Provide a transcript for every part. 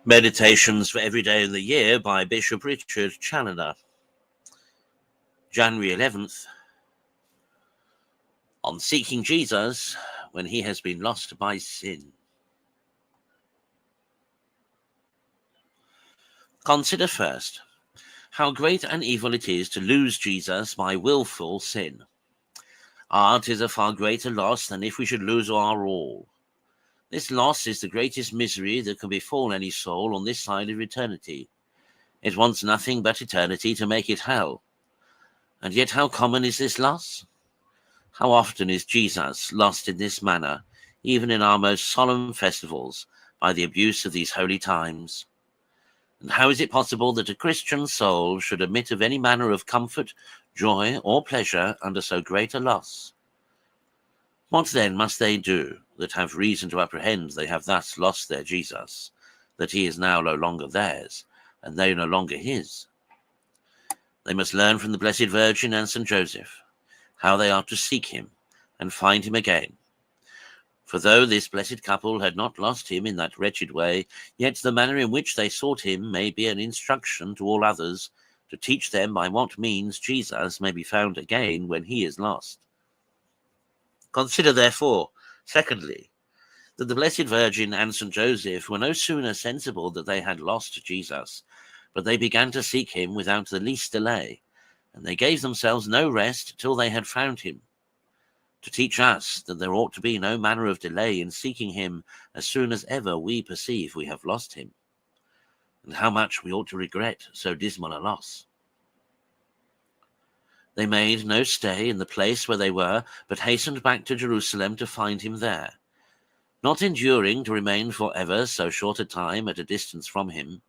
Meditations for every day of the year by Bishop Richard Challoner. January 11th. On seeking Jesus when he has been lost by sin. Consider first how great an evil it is to lose Jesus by willful sin. It is a far greater loss than if we should lose our all. This loss is the greatest misery that can befall any soul on this side of eternity. It wants nothing but eternity to make it hell. And yet how common is this loss? How often is Jesus lost in this manner, even in our most solemn festivals, by the abuse of these holy times? And how is it possible that a Christian soul should admit of any manner of comfort, joy, or pleasure under so great a loss? What then must they do that have reason to apprehend they have thus lost their Jesus, that he is now no longer theirs, and they no longer his? They must learn from the Blessed Virgin and St. Joseph how they are to seek him and find him again. For though this blessed couple had not lost him in that wretched way, yet the manner in which they sought him may be an instruction to all others, to teach them by what means Jesus may be found again when he is lost. Consider, therefore, secondly, that the Blessed Virgin and St. Joseph were no sooner sensible that they had lost Jesus, but they began to seek him without the least delay, and they gave themselves no rest till they had found him, to teach us that there ought to be no manner of delay in seeking him as soon as ever we perceive we have lost him, and how much we ought to regret so dismal a loss. They made no stay in the place where they were, but hastened back to Jerusalem to find him there, not enduring to remain for ever so short a time at a distance from him,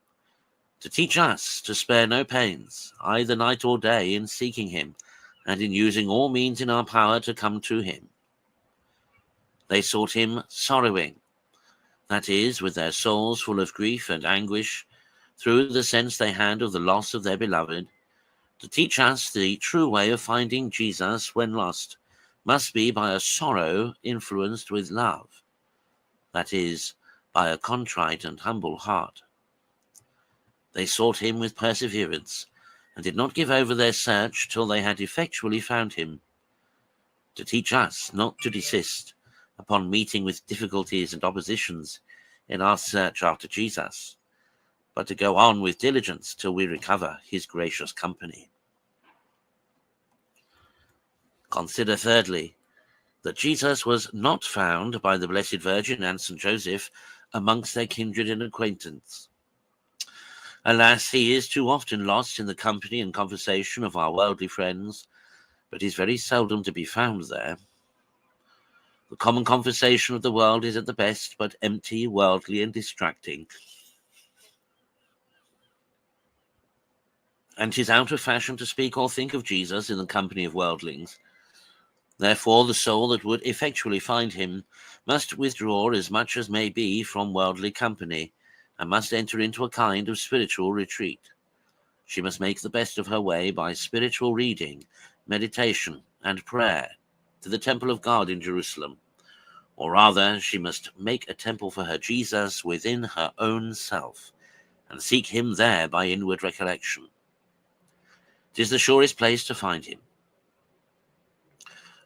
to teach us to spare no pains, either night or day, in seeking him, and in using all means in our power to come to him. They sought him sorrowing, that is, with their souls full of grief and anguish, through the sense they had of the loss of their beloved. To teach us the true way of finding Jesus when lost must be by a sorrow influenced with love, that is, by a contrite and humble heart. They sought him with perseverance, and did not give over their search till they had effectually found him, to teach us not to desist upon meeting with difficulties and oppositions in our search after Jesus, but to go on with diligence till we recover his gracious company. Consider thirdly, that Jesus was not found by the Blessed Virgin and St. Joseph amongst their kindred and acquaintance. Alas, he is too often lost in the company and conversation of our worldly friends, but is very seldom to be found there. The common conversation of the world is at the best but empty, worldly, and distracting, and 'tis out of fashion to speak or think of Jesus in the company of worldlings. Therefore the soul that would effectually find him must withdraw as much as may be from worldly company, and must enter into a kind of spiritual retreat. She must make the best of her way by spiritual reading, meditation, and prayer to the temple of God in Jerusalem, or rather she must make a temple for her Jesus within her own self, and seek him there by inward recollection. 'Tis the surest place to find him.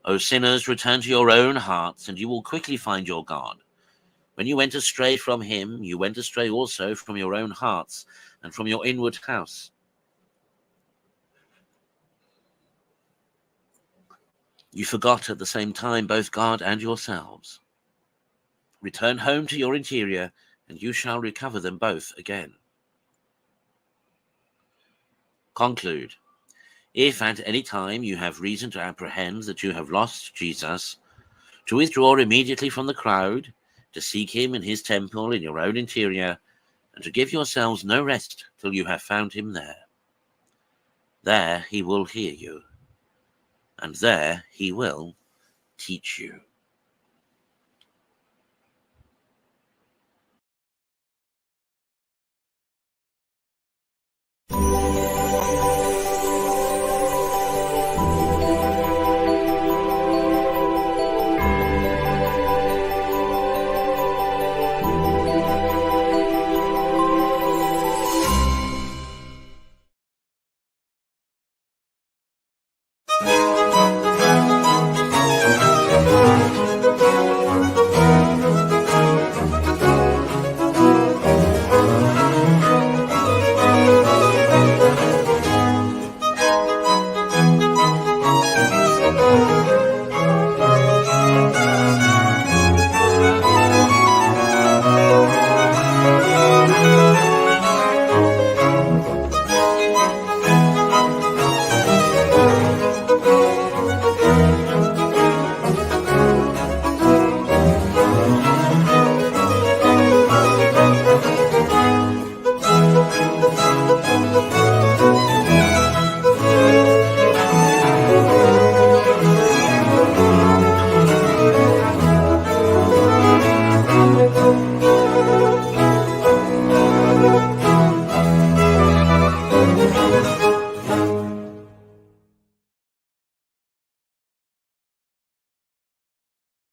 O sinners, return to your own hearts, and you will quickly find your God. When you went astray from him, you went astray also from your own hearts and from your inward house. You forgot at the same time both God and yourselves. Return home to your interior, and you shall recover them both again. Conclude. If at any time you have reason to apprehend that you have lost Jesus, to withdraw immediately from the crowd, to seek him in his temple in your own interior, and to give yourselves no rest till you have found him there. There he will hear you, and there he will teach you.